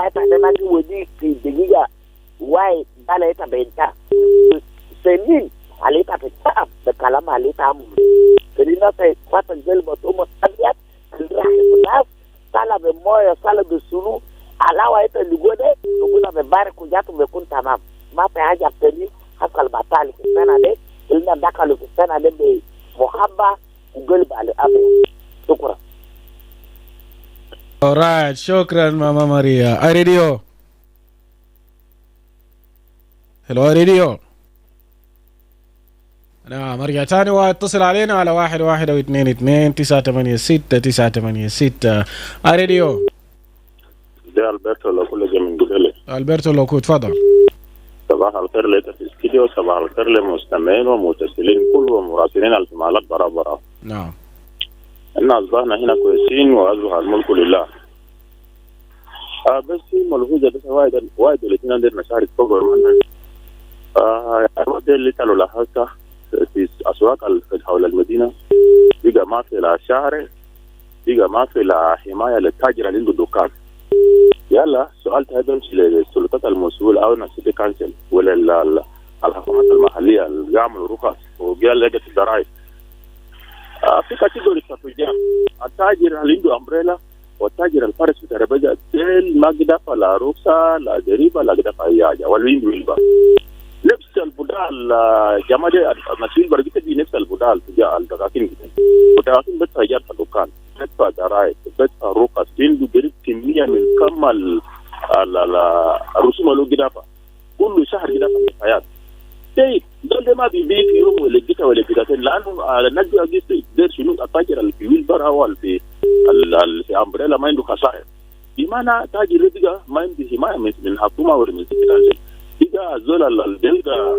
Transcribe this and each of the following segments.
هذا ما ودي في دقيقة واي بلا يتبينتا سنين عليه تفتح بكلام عليه تعمل كلنا تفات الجلبة توم الطبيعة اللي راح الناس صار بمويه صار بالسلو على وايت اللي جوده يقولنا ببارك وجاته بيكون تمام ما في حاجة تاني حصل بعطال في السنة دي إلنا دخلوا في السنة دي بمحبة وقلب على الأبيض. شكرا. alright شكرا ماما ماريا. راديو هلو راديو. نعم ارجع تاني واتصل علينا على 1122-986-986. راديو ده البرتو لو كل جاي من جبل البرتو لو كنت تفضل. صباح الخير لك في الاستديو، صباح الخير للمستمعين ومتصلين كلهم مراسلين على الجمالات برا. نعم الناس ظهرنا هنا كويسين وأصبح الملك لله. بس في ملحوظة بس واحد الاثنين عندنا مشاريع كبر منها. الوقت اللي كانوا لاحظتها في أسواق حول المدينة بقى ما في لا شهر، بقى ما في لا حماية للتاجر اللي عنده دكان. يلا سؤال هذا للسلطات المسؤولة أو السيتي كانسل ولا الحكومات المحلية اللي بيعملوا رخص وقال لقت الضرائب. في كاتيجوري تفجير التاجر اللي عنده أمبريلا والتاجر الفارس في ترابيزة ديل ما قدفع لا رخصة لا ضريبة لا قدفع أي حاجة والوين ويلبا نفس البدال جماعة المسؤول برجيت دي نفس البدال تجاه الدكاكين الدكاكين بدفع إيجار في الدكان بدفع ضرائب بدفع رخص عنده قريب كمية من كم الرسوم اللي قدفع كل شهر قدفع في الحياة. طيب دول ما بيبيع في يوم ولا جيتا ولا جيتين لانه الناس دي شنو التاجر اللي في ويلبر او في امبريلا ما عنده خسائر. بمعنى تاجر بيجا ما عنده حمايه من الحكومه ولا من السياسه. بيجا زول البيجا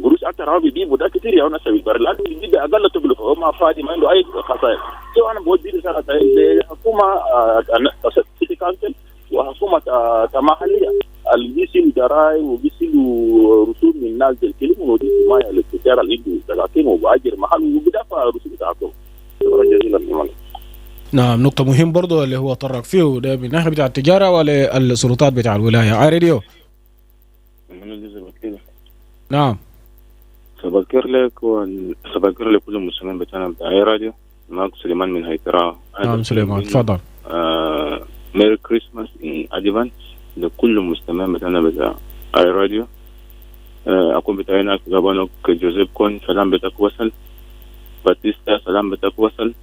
قروش اكثر هو بيجيبوا ده كثير يا ناس ويلبر لانه بيجا اقل تبلغ هو ما فادي ما عنده اي خسائر. سو انا بودي رساله الحكومه سيتي كانسل وحكومه محليه اللي بيسيلوا ضرائب وبيسيلوا رسوم من الناس الكلمة ودي حماية للتجارة اللي يجوا ساكن وبأجر محل وبدافع رسوم بتاعتهم. شكرا جزيلا لمن. نعم نقطة مهم برضو اللي هو طرق فيه ده من ناحية بتاع التجارة ولا السلطات بتاع الولاية. راديو. نعم. سبكر لكل المسلمين بتاعنا بتاع راديو. معك سليمان من هيترا. نعم سليمان تفضل. ميري كريسماس إن أديفان لكل مستمع بتاعنا بتاع راديو. أكون بتاعنا كجابانو كجوزيف كون سلام بتاعك وصل. باتيستا سلام بتاعك وصل.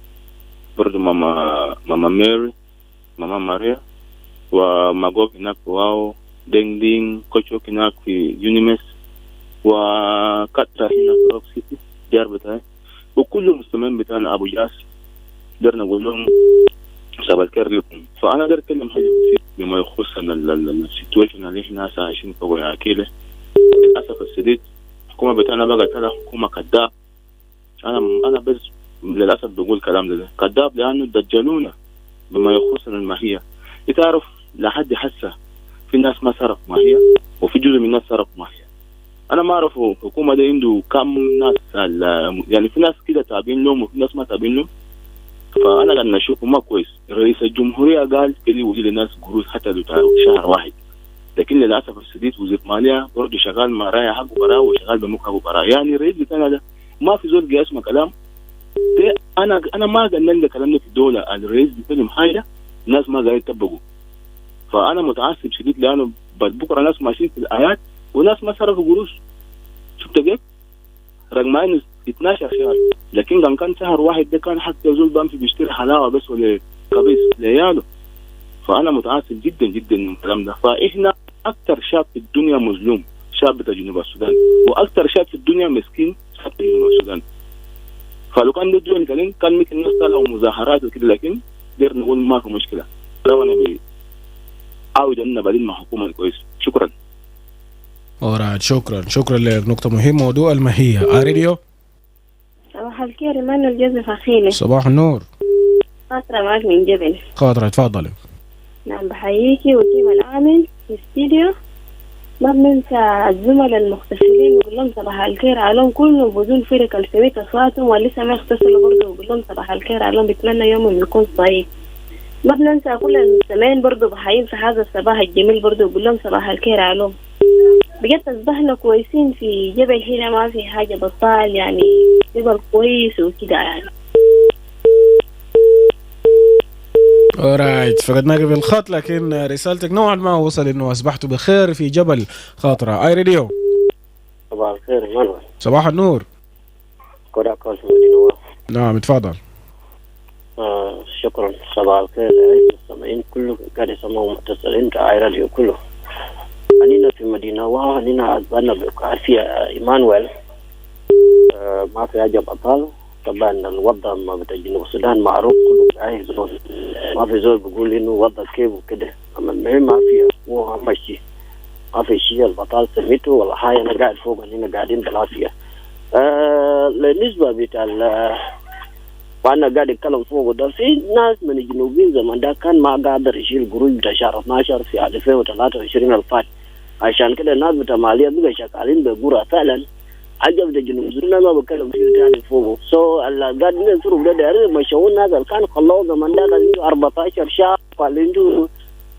برضو ماما ميري ماما ماريا وماغوك هناك واو دينغ دينغ كوتشوك هناك في يونيمس وكاترا هنا في روك سيتي ديار بتاعي وكل المستمعين بتاعنا أبو جاس درنا نقول لهم صباح الخير لكم. فأنا أقدر أتكلم حاجة بما يخص السيتويشن اللي احنا عايشين فوق يا أكيله. للأسف الشديد الحكومة بتاعنا بقت ترى حكومة كذاب. أنا بس للأسف بقول كلام ده كذاب لأنه دجلونا بما يخص الماهية. تعرف لحد حسه في ناس ما سرق ماهية وفي جزء من الناس سرق ماهية. أنا ما أعرف الحكومة ده عنده كم ناس يعني في ناس كده تابعين لهم وفي ناس ما تابعين لهم. فأنا قاعد نشوفه ما كويس. رئيس الجمهورية قال كده وجي للناس قروض حتى لو شهر واحد، لكن للأسف الشديد وزير مالية برضه شغال مع راية حقه براه وشغال بمخ حقه براه. يعني الرئيس بتاعنا ده ما في زول يسمع كلام ده. أنا ما قلنا لنا كلام ده في الدولة. الرئيس بيتكلم حاجة الناس ما قاعدين يتبقوا. فأنا متعصب شديد لأنه بكرة ناس ماشيين في الآيات وناس ما صرفوا قروش. شفت كيف؟ رغم انه 12 شهر لكن كان شهر واحد ده كان حتى زول بامشي بيشتري حلاوه بس ولا كبيس لعياله. فانا متعصب جدا جدا من الكلام ده. فاحنا اكثر شعب في الدنيا مظلوم شعب بتاع جنوب السودان، واكثر شعب في الدنيا مسكين شعب بتاع جنوب السودان. فلو كان ده الدول كان ممكن الناس طلعوا مظاهرات وكده، لكن قدرنا نقول ما في مشكله. لو انا عاود اننا بعدين مع حكومه كويس. شكرا. أوراد شكرا لك. نقطة مهمة موضوع الماهية. راديو. صباح الخير إيمانويل جوزيف أخيلي. صباح النور. خاطرة معك من جبل. خاطرة تفضلي. نعم بحييكي وتيم العامل في الاستديو. ما بننسى الزملاء المختصرين وقول لهم صباح الخير عليهم كلهم بدون فرق السميت أصواتهم، ولسه ما اختصروا برضه وقول لهم صباح الخير عليهم. بتمنى يومهم يكون سعيد. ما بننسى كل المستمعين برضو بحيين في هذا الصباح الجميل برضو بقول لهم صباح الخير عليهم. بجد أصبحنا كويسين في جبل هنا ما في حاجة بطال يعني جبل كويس وكده يعني. اورايت فقدناك بالخط لكن رسالتك نوعا ما وصل انه اصبحتوا بخير في جبل خاطرة. اي راديو. صباح الخير إيمانويل. صباح النور. كورا كوس مدينة. نعم اتفضل. شكرا. صباح الخير المستمعين كله قاعد يسمعوا متصلين اي راديو كله. أنينا في مدينة وأنينا أتبنى بقاسية إيمانويل. ما في حاجة بطال. طبعا الوضع ما بتاع جنوب السودان معروف كله عايز ما في زول بيقول إنه وضع كيف وكده. أما المهم ما في هو أهم شيء ما في شيء البطال سميته ولا حاجة. أنا قاعد فوق أنينا قاعدين بالعافية. بالنسبة بتاع وأنا قاعد أتكلم فوق ده في ناس من الجنوبين زمان ده كان ما قادر يشيل قروش بتاع شهر 12 في 2023 الفات. عشان كده الناس بتاع مالية بقى شغالين بقرى فعلا. عجب ده جنوب السودان ما بتكلم فيه تاني فوق. قاعد نصرف ده داير مشون الناس اللي كان خلوه زمان ده قاعدين 14 شهر قاعدين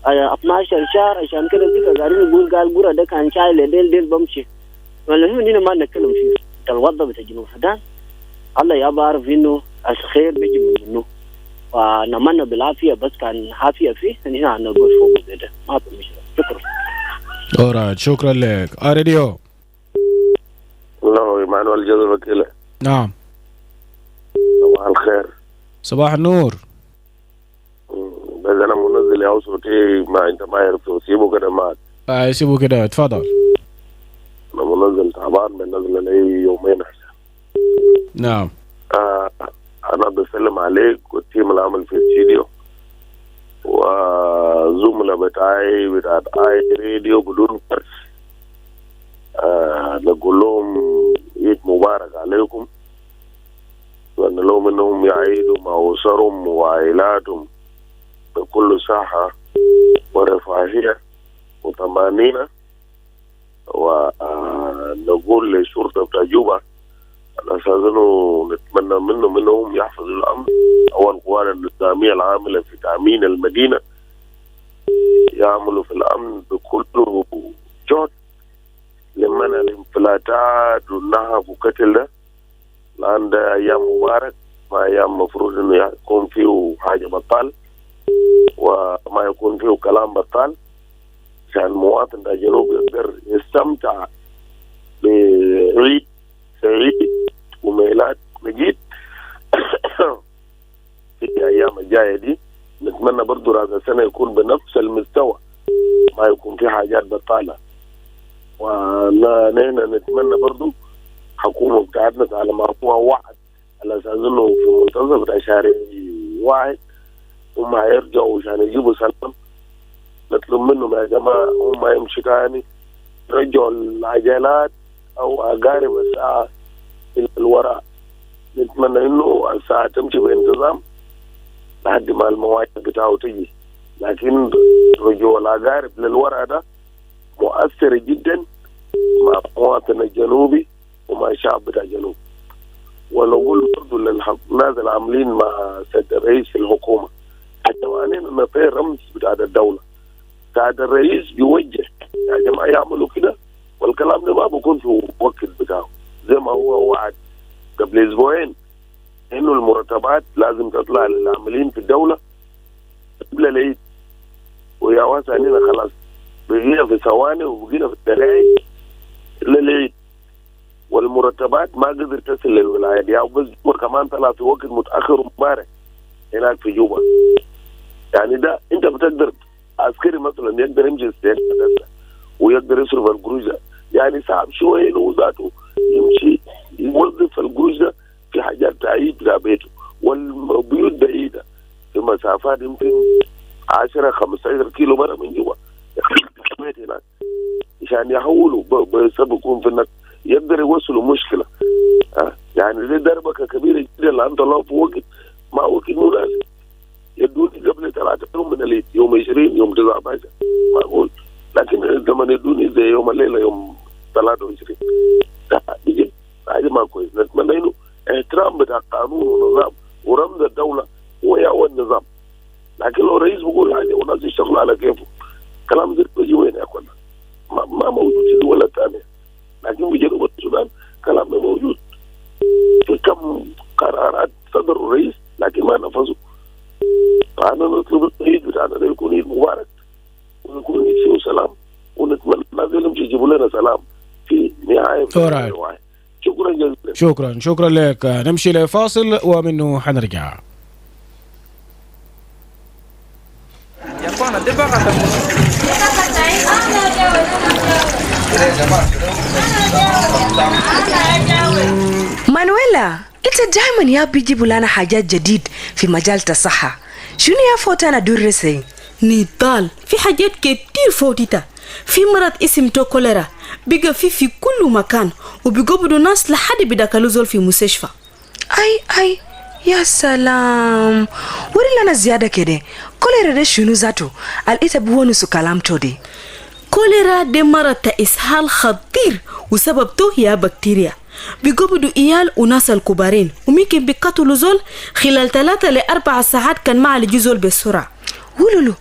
12 شهر. عشان كده بقى قاعدين يقول قال قرى ده كان شايل ديل بمشي. والمهم هنا ما نتكلم فيه الوضع بتاع جنوب السودان. الله يبقى عارف إنه الخير بيجي منه ونمنا بالعافية بس كان عافية فيه هنا نقول فوق ده ما في مشكلة. شكرا. اورايت شكرا لك. راديو. الله إيمانويل جا أكيله. نعم. صباح الخير. صباح النور. بس أنا منزل يا صوتي ما أنت ما عرفته سيبه كده معك. سيبه كده اتفضل. أنا منزل تعبان بنزل لي يومين أحسن. نعم. أنا بسلم عليك والتيم العمل في الاستديو وزملاء بتاعي بتاعت اي راديو بدون فرس. نقول لهم عيد مبارك عليكم وأن لهم إنهم يعيدوا مع أسرهم وعائلاتهم بكل صحة ورفاهية وطمأنينة. ونقول للشرطة بتاع جوبا على أساس إنه نتمنى منهم يحفظوا الأمن أو القوات النظامية العاملة في تأمين المدينة يعملوا في الأمن بكل جهد لمنع الانفلاتات والنهب وقتل ده، لأن ده أيام مبارك ما أيام مفروض إنه يكون فيه حاجة بطال وما يكون فيه كلام بطال عشان المواطن ده جنوب يقدر يستمتع بعيد سعيد وميلاد مجيد في الأيام الجاية دي. نتمنى برضو هذا السنة يكون بنفس المستوى ما يكون في حاجات بطالة. ونحن نتمنى برضو حكومة بتاعتنا على ما هو وعد على أساس إنه في منتصف شهر واحد هم هيرجعوا عشان يجيبوا سلام. نطلب منهم يا جماعة هم يمشي تاني يرجعوا العجلات أو أقارب الساعة إلى الوراء. نتمنى إنه الساعة تمشي بانتظام لحد ما المواعيد بتاعه تجي، لكن رجوع الأقارب للوراء ده مؤثر جدا مع المواطن الجنوبي ومع الشعب بتاع الجنوب. ونقول برضه للناس العاملين مع سيد الرئيس في الحكومة الجوانين إن في رمز بتاع الدولة بتاع الرئيس بيوجه يا جماعة يعملوا كده، والكلام ده ما بيكون في وقت بتاعه زي ما هو وعد قبل أسبوعين إنه المرتبات لازم تطلع للعاملين في الدولة قبل العيد. ويا واسع علينا خلاص بقينا في ثواني وبقينا في الدقائق للعيد والمرتبات ما قدر تصل للولاية دي، أو بس كمان طلع في وقت متأخر ومبارك هناك في جوبا. يعني ده أنت بتقدر عسكري مثلا يقدر يمشي السياسة ويقدر يصرف القروش ده، يعني صعب شوية له ذاته يمشي يوظف القروش ده في حاجات تعيد لبيته، والبيوت بعيدة في مسافات يمكن 10-15 كيلو برا من جوا بيت هناك عشان يحولوا بسبب في انك يقدر يوصلوا مشكلة. يعني دي دربكة كبيرة جدا لأن الله في وقت ما وقت مناسب. يدوني قبل 3 يوم من العيد يوم 20 يوم 19 معقول، لكن لما يدوني زي يوم الليلة يوم 23 بيجي حاجة ما كويس. نتمنى انه احترام بتاع قانون ونظام ورمز الدولة هو يا النظام، لكن لو رئيس بقول حاجه والناس يشتغلوا على كيفه كلام زي بيجي وين يا اخوانا؟ ما موجود في الدول الثانيه، لكن في جنوب السودان كلام ده موجود. في كم قرارات صدر الرئيس لكن ما نفذوا. فانا نطلب العيد بتاعنا ده يكون عيد مبارك ويكون عيد فيه سلام، ونتمنى لازم يجيبوا لنا سلام في نهايه الوعي. شكرا جزيلا. شكرا لك. نمشي لفاصل ومنه حنرجع. مانويلا، انت دائما يا بيجيبوا لنا حاجات جديد في مجال الصحة. شنو يا فوتانا درسي؟ نضال في حاجات كتير فوتيتا. في مرض اسم تو كوليرا بيجا في كل مكان، وبيقبضوا ناس لحد بيدخلوا زول في مستشفى. اي يا سلام، وري لنا زيادة كده. كوليرا ده شنو ذاته؟ الإيتا بونسو كلام تودي. كوليرا ده مرض إسهال خطير وسببته هي بكتيريا. بيقبضوا إيال وناس الكبارين، وممكن بيقتلوا زول خلال 3 ل 4 ساعات كان ما على زول بسرعة. ولولو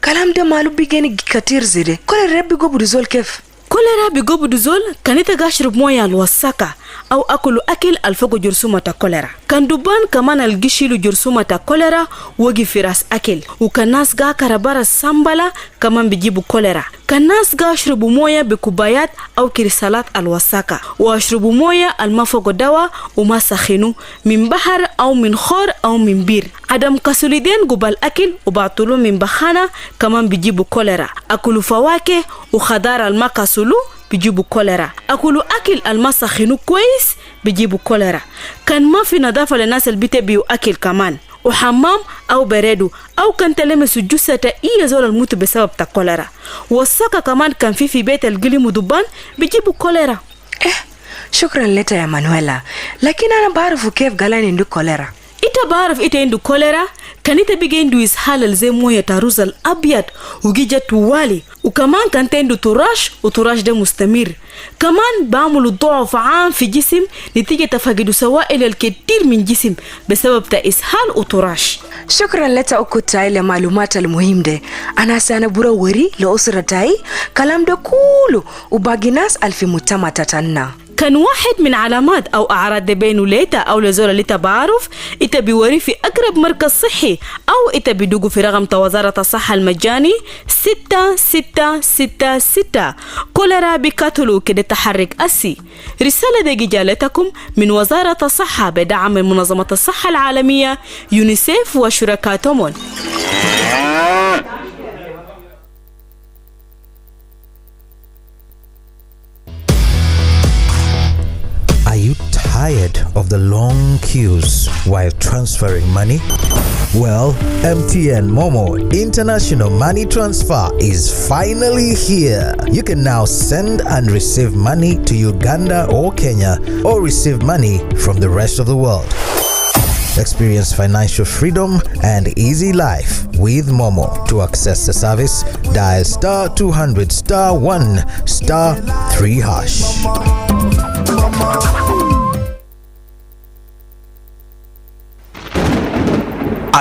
كلام ده مالو بيجاني كتير زيده. كوليرا بيقبضوا زول كيف؟ كوليرا بيقبضوا زول كان يتغاشرب مويه الوساكة أو أكلوا أكل الفوق جرثومة كوليرا. كان دوبان كمان الجيشيلو جرثومة كوليرا وجي في راس أكل. وكان ناس جا كربارة سامبلا كمان بيجيبوا كوليرا. كان ناس جا يشربوا مويه بكوبايات أو كريسالات الوساكة، ويشربوا مويه الما فوق دواء وما سخنوا من بحر أو من خور أو من بير. عدم كسوليدين قبل أكل وبعطلوا من بخانة كمان بيجيبوا كوليرا. أكلوا فواكه وخضار الما كسولو بيجيبوا كوليرا. أكلوا أكل الما سخنوا كويس بيجيبوا كوليرا. كان ما في نظافة للناس اللي بيتبيوا أكل كمان، وحمام أو بريدو أو كان تلمسوا جثة إيه زول الموت بسبب كوليرا. والساكة كمان كان في بيت القلم ودبان بيجيبوا كوليرا. شكرا لك يا مانويلا، لكن أنا بعرف كيف قالان عنده كوليرا. إنت بعرف إنت عنده كوليرا؟ كان إنت بيجي عنده إسهال زي موية تاروز الأبيض وجيجة توالي، وكمان كان عنده تراش وتراش ده مستمر. كمان بعملوا ضعف عام في جسم نتيجة تفقد سوائل الكثير من جسم بسبب إسهال وتراش. شكرا لك أكوتاي لمعلومات المهم ده. أنا سأنبرا وري لأسرتاي كلام ده كله وباقي ناس ألف مجتمع تتنا. كان واحد من علامات أو أعراض بينو ليتا أو لزول ليتا بعرف إتا بيوري في أقرب مركز صحي أو إتا بيدوقوا في رقم وزارة الصحة المجاني 6666. كوليرا بيقتلوا كده تحرك أسي. رسالة دي جالتكم من وزارة الصحة بدعم من منظمة الصحة العالمية يونيسيف وشركاتهم. Are you tired of the long queues while transferring money? Well, MTN Momo International Money Transfer is finally here. You can now send and receive money to Uganda or Kenya, or receive money from the rest of the world. Experience financial freedom and easy life with Momo. To access the service, dial *200 *1 *3 hash.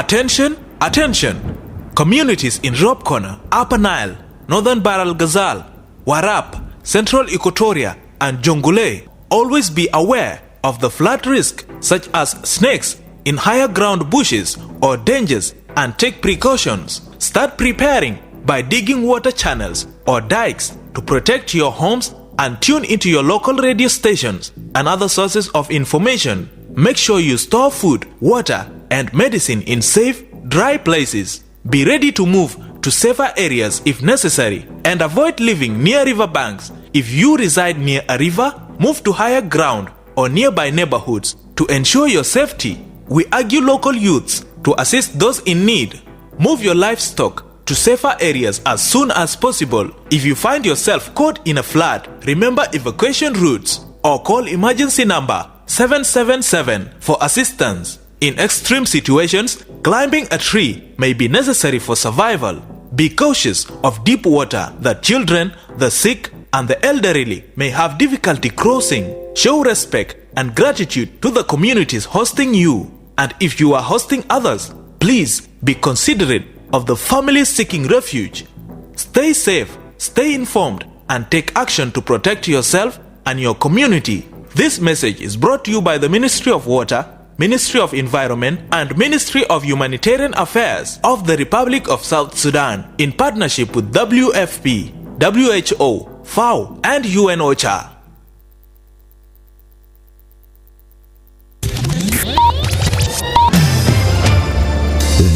Attention, attention! Communities in Rob Corner, Upper Nile, Northern Bahr el Ghazal, Warrap, Central Equatoria, and Jongule. Always be aware of the flood risk, such as snakes in higher ground bushes or dangers, and take precautions. Start preparing by digging water channels or dikes to protect your homes, and tune into your local radio stations and other sources of information. Make sure you store food, water, and medicine in safe, dry places. Be ready to move to safer areas if necessary, and avoid living near riverbanks. If you reside near a river, move to higher ground or nearby neighborhoods to ensure your safety. We urge local youths to assist those in need. Move your livestock to safer areas as soon as possible. If you find yourself caught in a flood, remember evacuation routes or call emergency number 777 for assistance. In extreme situations, climbing a tree may be necessary for survival. Be cautious of deep water that children, the sick, and the elderly may have difficulty crossing. Show respect and gratitude to the communities hosting you. And if you are hosting others, please be considerate of the families seeking refuge. Stay safe, stay informed, and take action to protect yourself and your community. This message is brought to you by the Ministry of Water, Ministry of Environment, and Ministry of Humanitarian Affairs of the Republic of South Sudan in partnership with WFP, WHO, FAO, and UNOCHA.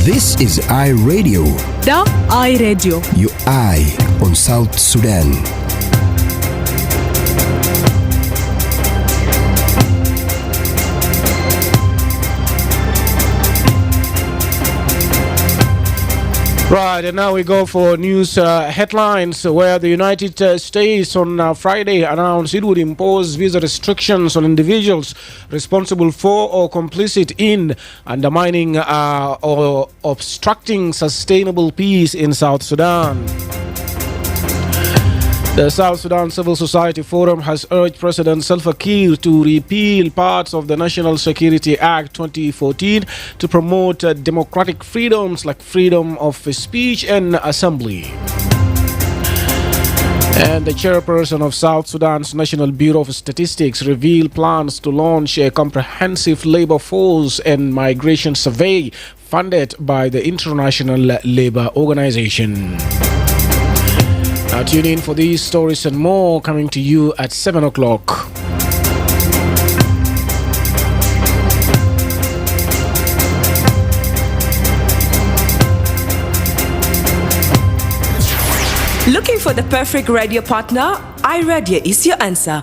This is iRadio. The iRadio. Your eye on South Sudan. Right, and now we go for news headlines, where the United States on Friday announced it would impose visa restrictions on individuals responsible for or complicit in undermining or obstructing sustainable peace in South Sudan. The South Sudan Civil Society Forum has urged President Salva Kiir to repeal parts of the National Security Act 2014 to promote democratic freedoms like freedom of speech and assembly. And the chairperson of South Sudan's National Bureau of Statistics revealed plans to launch a comprehensive labor force and migration survey funded by the International Labour Organization. Now tune in for these stories and more, coming to you at 7 o'clock. Looking for the perfect radio partner? iRadio is your answer.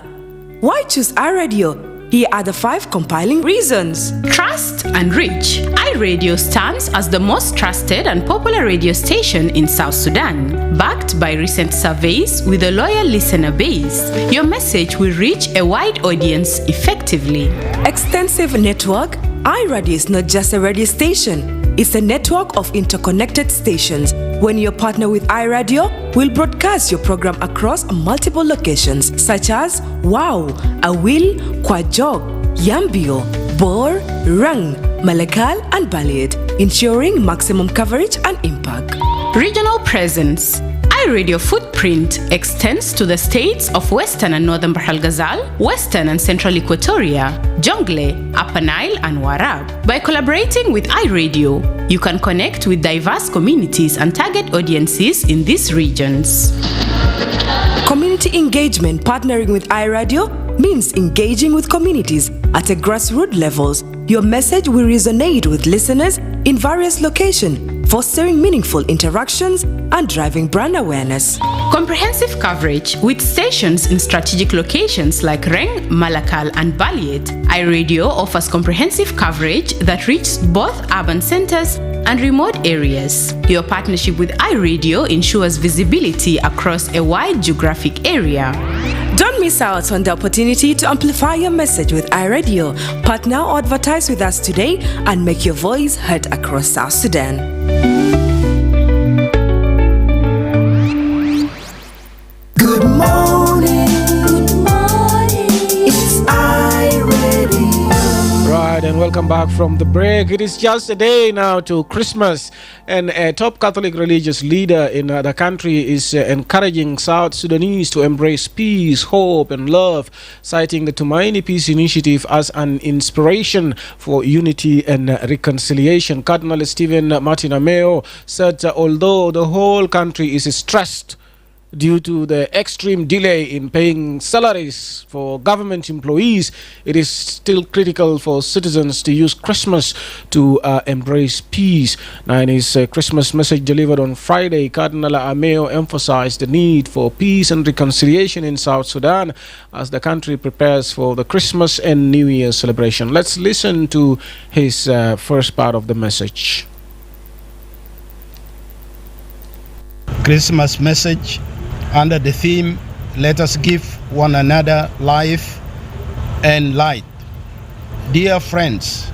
Why choose iRadio? Here are the 5 compiling reasons. Trust and reach. iRadio stands as the most trusted and popular radio station in South Sudan. Backed by recent surveys with a loyal listener base, your message will reach a wide audience effectively. Extensive network. iRadio is not just a radio station. It's a network of interconnected stations. When you partner with iRadio, we'll broadcast your program across multiple locations such as Wow, Awil, Kwajok, Yambio, Bor, Rang, Malakal, and Balad, ensuring maximum coverage and impact. Regional presence. iRadio footprint extends to the states of Western and Northern Bahr el Ghazal, Western and Central Equatoria, Jonglei, Upper Nile, and Warab. By collaborating with iRadio, you can connect with diverse communities and target audiences in these regions. Community engagement. Partnering with iRadio means engaging with communities at a grassroots levels. Your message will resonate with listeners in various locations, fostering meaningful interactions and driving brand awareness. Comprehensive coverage with stations in strategic locations like Reng, Malakal, and Balad. iRadio offers comprehensive coverage that reaches both urban centers and remote areas. Your partnership with iRadio ensures visibility across a wide geographic area. Don't miss out on the opportunity to amplify your message with iRadio. Partner or advertise with us today and make your voice heard across South Sudan. Good morning. Good morning. It's iRadio. Right, and welcome back from the break. It is just a day now to Christmas, and a top Catholic religious leader in the country is encouraging South Sudanese to embrace peace, hope, and love, citing the Tumaini Peace Initiative as an inspiration for unity and reconciliation. Cardinal Stephen Martin Ameo said although the whole country is stressed due to the extreme delay in paying salaries for government employees, it is still critical for citizens to use Christmas to embrace peace. Now, in his Christmas message delivered on Friday, Cardinal Ameo emphasized the need for peace and reconciliation in South Sudan as the country prepares for the Christmas and New Year celebration. Let's listen to his first part of the message. Christmas message under the theme, let us give one another life and light. Dear friends,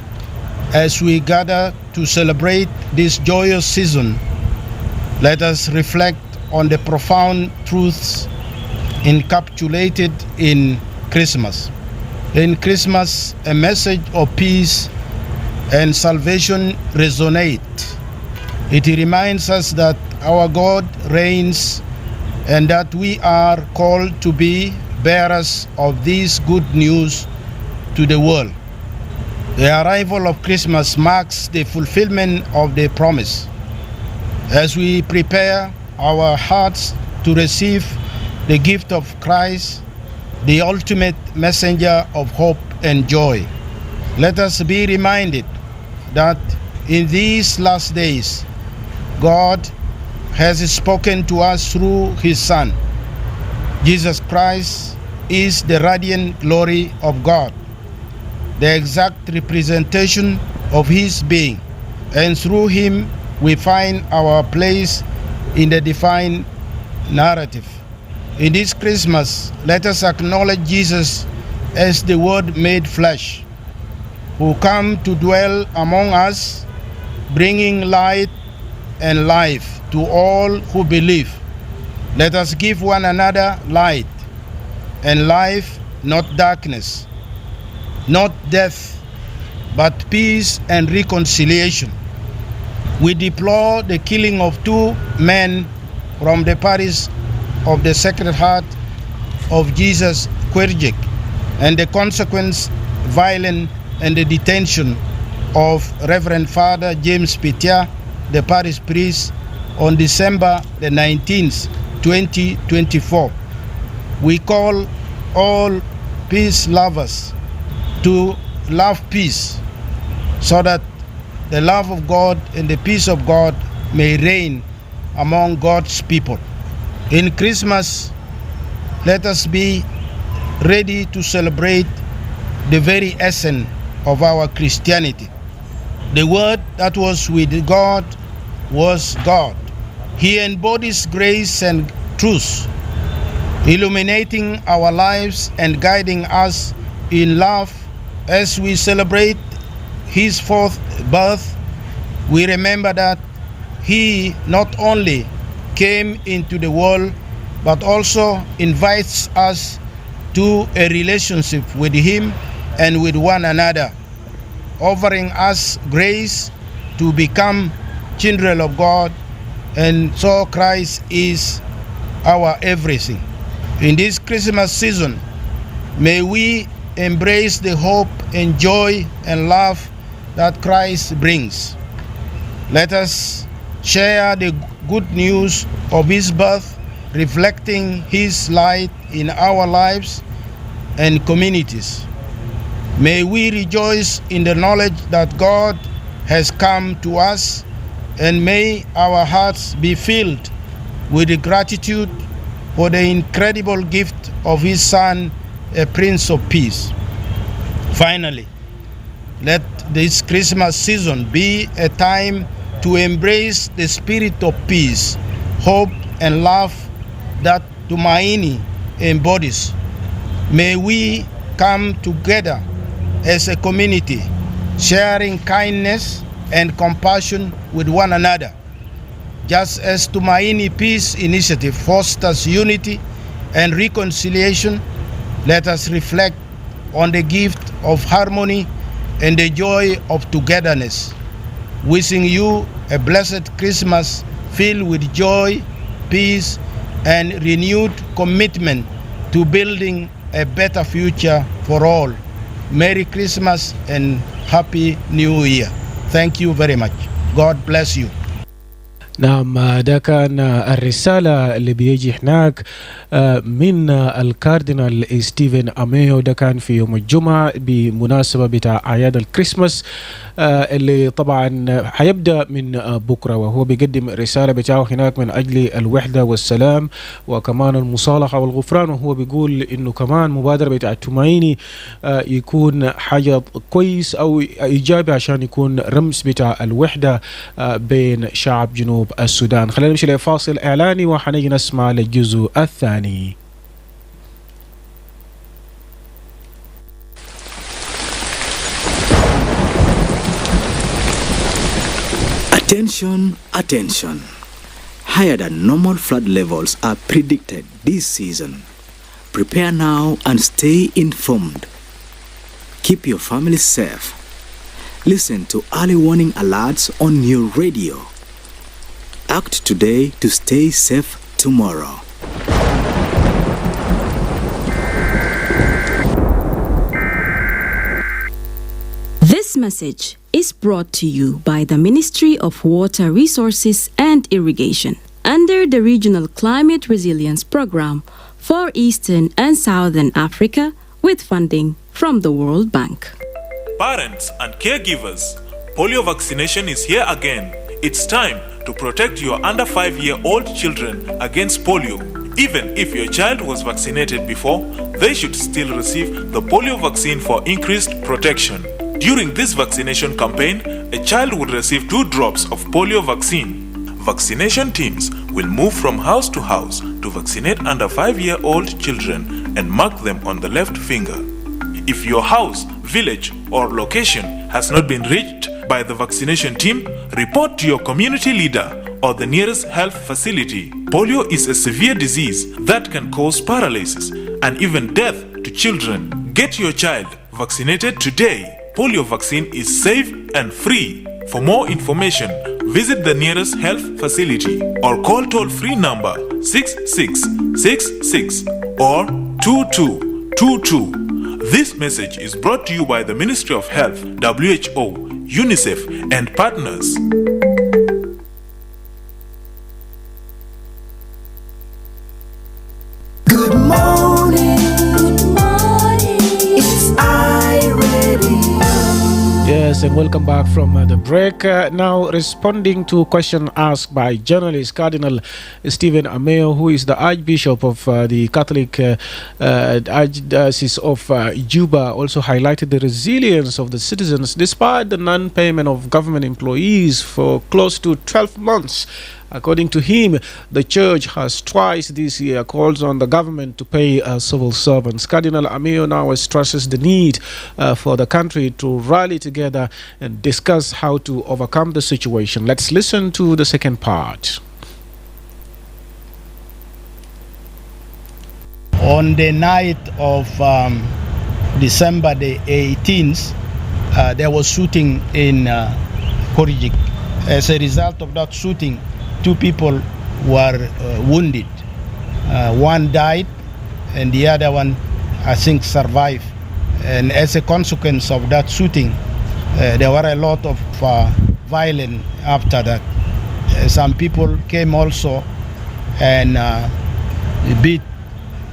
as we gather to celebrate this joyous season, let us reflect on the profound truths encapsulated in Christmas. In Christmas, a message of peace and salvation resonate. It reminds us that our God reigns and that we are called to be bearers of this good news to the world. The arrival of Christmas marks the fulfillment of the promise. As we prepare our hearts to receive the gift of Christ, the ultimate messenger of hope and joy, let us be reminded that in these last days, God has spoken to us through His Son. Jesus Christ is the radiant glory of God, the exact representation of His being, and through Him we find our place in the divine narrative. In this Christmas, let us acknowledge Jesus as the Word made flesh, who come to dwell among us, bringing light and life to all who believe. Let us give one another light and life, not darkness, not death, but peace and reconciliation. We deplore the killing of 2 men from the parish of the Sacred Heart of Jesus, Querjik, and the consequent violence and the detention of Reverend Father James Pitia, the parish priest, on December the 19th, 2024. We call all peace lovers to love peace so that the love of God and the peace of God may reign among God's people. In Christmas, let us be ready to celebrate the very essence of our Christianity. The Word that was with God was God. He embodies grace and truth, illuminating our lives and guiding us in love. As we celebrate His 4th birth, we remember that He not only came into the world, but also invites us to a relationship with Him and with one another, offering us grace to become children of God, and so Christ is our everything. In this Christmas season, may we embrace the hope and joy and love that Christ brings. Let us share the good news of His birth, reflecting His light in our lives and communities. May we rejoice in the knowledge that God has come to us, and may our hearts be filled with gratitude for the incredible gift of His Son, a Prince of Peace. Finally, let this Christmas season be a time to embrace the spirit of peace, hope, and love that Tumaini embodies. May we come together as a community, sharing kindness and compassion with one another. Just as Tumaini Peace Initiative fosters unity and reconciliation, let us reflect on the gift of harmony and the joy of togetherness. Wishing you a blessed Christmas filled with joy, peace, and renewed commitment to building a better future for all. Merry Christmas and Happy New Year. Thank you very much. God bless you. نعم، ده كان الرسالة اللي بيجي هناك من الكاردينال ستيفن أميو. ده كان في يوم الجمعة بمناسبة بتاع أعياد الكريسماس اللي طبعا حيبدأ من بكرة، وهو بيقدم رسالة بتاعه هناك من أجل الوحدة والسلام وكمان المصالحة والغفران. وهو بيقول إنه كمان مبادرة بتاع تومايني يكون حاجة كويس أو إيجابي عشان يكون رمز بتاع الوحدة بين شعب جنوب السودان. خلينا نمشي لفاصل إعلاني وحنيجي نسمع للجزء الثاني. Attention, attention. Higher than normal flood levels are predicted this season. Prepare now and stay informed. Keep your family safe. Listen to early warning alerts on your radio. Act today to stay safe tomorrow. This message is brought to you by the Ministry of Water Resources and Irrigation under the Regional Climate Resilience Program for Eastern and Southern Africa with funding from the World Bank. Parents and caregivers, polio vaccination is here again. It's time to protect your under 5-year-old children against polio. Even if your child was vaccinated before, they should still receive the polio vaccine for increased protection. During this vaccination campaign, a child would receive 2 drops of polio vaccine. Vaccination teams will move from house to house to vaccinate under 5-year-old children and mark them on the left finger. If your house, village, or location has not been reached by the vaccination team, report to your community leader or the nearest health facility. Polio is a severe disease that can cause paralysis and even death to children. Get your child vaccinated today. Polio vaccine is safe and free. For more information, visit the nearest health facility or call toll-free number 6666 or 2222. This message is brought to you by the Ministry of Health, WHO, UNICEF, and partners. Good morning. It's iRadio. Yes, and welcome back from the break. Now, responding to a question asked by journalist Cardinal Stephen Ameo, who is the Archbishop of the Catholic Archdiocese of Juba, also highlighted the resilience of the citizens despite the non-payment of government employees for close to 12 months. According to him, the church has twice this year called on the government to pay civil servants. Cardinal Ameo now stresses the need for the country to rally together and discuss how to overcome the situation. Let's listen to the second part. On the night of December the 18th, there was shooting in Korijik. As a result of that shooting, 2 people were wounded. One died and the other one, I think, survived. And as a consequence of that shooting, there were a lot of violence after that. Some people came also and beat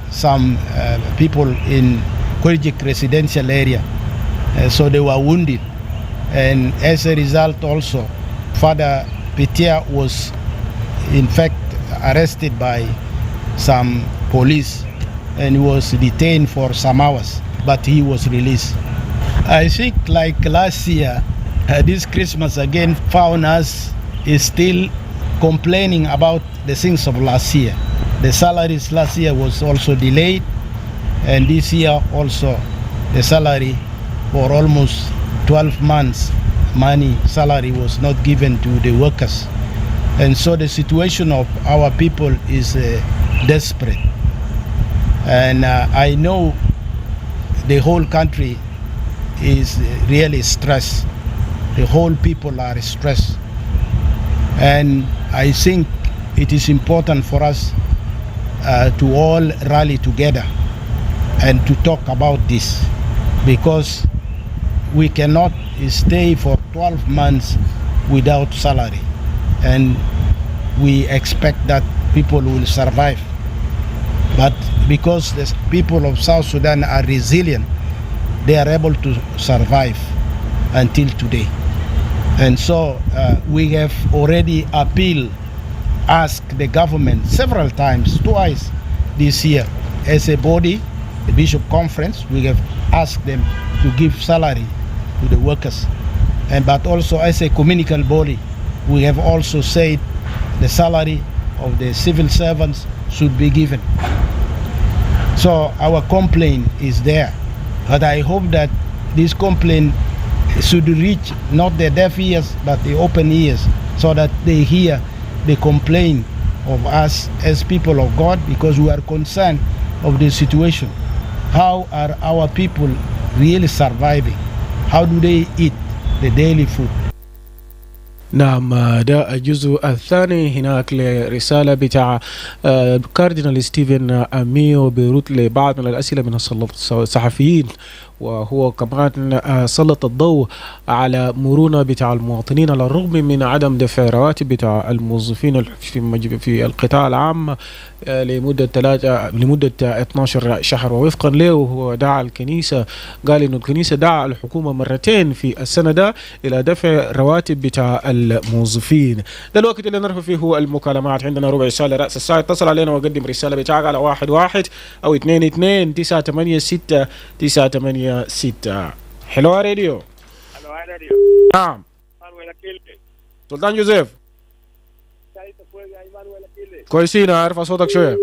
some people in Korijik residential area. So they were wounded. And as a result also, Father Petia was in fact arrested by some police and was detained for some hours, but he was released. I think like last year, this Christmas again found us is still complaining about the things of last year. The salaries last year was also delayed, and this year also the salary for almost 12 months salary was not given to the workers. And so the situation of our people is desperate. And I know the whole country is really stressed. The whole people are stressed. And I think it is important for us to all rally together and to talk about this, because we cannot stay for 12 months without salary. And we expect that people will survive. But because the people of South Sudan are resilient, they are able to survive until today. And so we have already asked the government several times, twice this year, as a body, the Bishop Conference, we have asked them to give salary to the workers. But also as a communal body, we have also said the salary of the civil servants should be given. So our complaint is there. But I hope that this complaint should reach not the deaf ears, but the open ears, so that they hear the complaint of us as people of God, because we are concerned of the situation. How are our people really surviving? How do they eat the daily food? نعم، ده الجزء الثاني هناك لرسالة بتاع كاردينال ستيفن أميو بيرد لبعض من الأسئلة من الصحفيين، وهو كمان سلط الضوء على مرونة بتاع المواطنين على الرغم من عدم دفع رواتب بتاع الموظفين في القطاع العام لمدة 12 شهر. ووفقا له هو دعا الكنيسة، قال إنه الكنيسة دعا الحكومة مرتين في السنة ده إلى دفع رواتب بتاع الموظفين. ده الوقت اللي نرفع فيه هو المكالمات. عندنا ربع ساعة لرأس الساعة، اتصل علينا وقدم رسالة بتاعك على 11 أو 22 986 986. حلوة راديو. نعم. سلطان جوزيف. كويسين، أعرف صوتك شوية.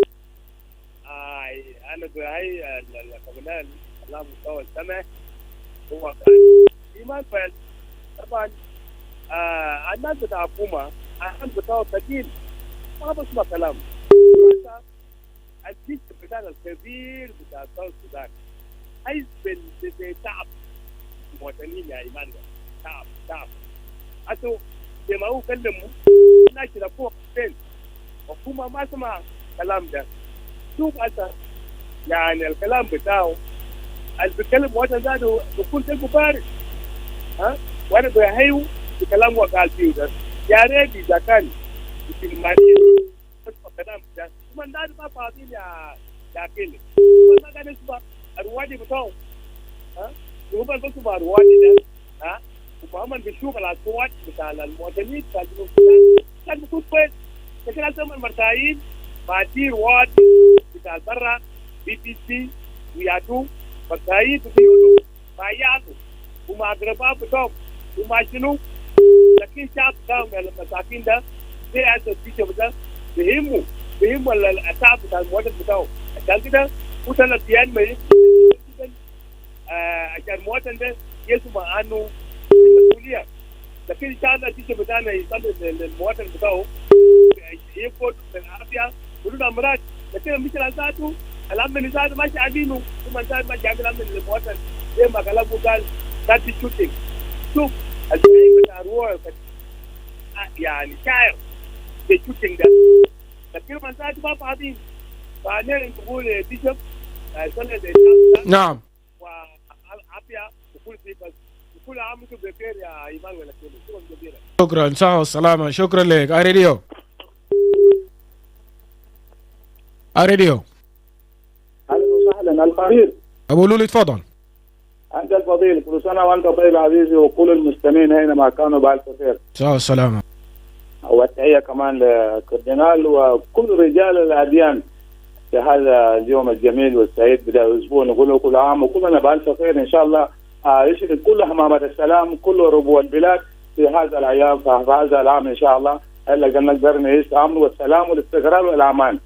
أنا بهاي الكمال على مستوى السمع هو إيمان فعل طبعا. الناس بتاع حكومة الناس بتاع تجيل ما بسمع كلام. الجيش بتاعنا الكبير بتاع ساوث السودان عايز بتعب المواطنين يا إيمان، تعب أتو زي ما هو كلموا الناس يلقوها فين حكومة ما سمع كلام ده. شوف أنت يعني الكلام بتاعه اللي بيتكلم وقت ذاته بيكون قلبه بارد، وانا بهيو بكلام وقال فيه ده. يا ريت اذا كان في الماليه الكلام ده هم الناس ما فاضيين يا اكيل، ما قاعد يسمع الروادي بتاعه، هم بس يسمع الروادي ده، وهم بيشوف الاصوات بتاع المواطنين بتاع الجنوب كان بيكون كويس. لكن هسه المرتاحين بعدين وادي بتاع برا BBC وياتو مرتاحين بيقولوا ما يعطوا وما أقرباء بتوعهم وما شنو. لكن شعب بتاعهم المساكين ده زي هذا الشيء ده بيهموا الشعب بتاع المواطن بتاعهم. عشان كده وصل الديان ما عشان المواطن ده يسمع عنه المسؤولية. لكن إن شاء الله الشيء بتاعنا يصل للمواطن بتاعه يفوت بالعافية بدون أمراض. لكن مش ذاته الأمن ذاته ما شايفينه، ثم ذاته ما جاب الأمن للمواطن زي ما كلامه قال في شوتينج. شوف الشيء بتاع روح يعني شاعر في شوتينج ده، لكن ما ذاته ما فاضيين. فأنا نقول بيشوف نعم وعافية وكل شيء، بس كل عام وانتم بخير يا ايمان ولا كده. شكرا، صحة والسلامة. شكرا لك. راديو اهلا وسهلا. القرير ابو لولي، تفضل. انت الفضيل، كل سنه وانت طيب عزيزي، وكل المستمعين اينما كانوا بالف خير. صحة والسلامة. والتحيه كمان لكاردينال وكل رجال الاديان في هذا اليوم الجميل والسعيد بداية الاسبوع. نقول له كل عام وكلنا بالف خير ان شاء الله. يشهد كل همامات السلام، كل ربوع البلاد في هذا الايام، في هذا العام ان شاء الله. الا قد نقدر نعيش الامن والسلام والاستقرار والامان.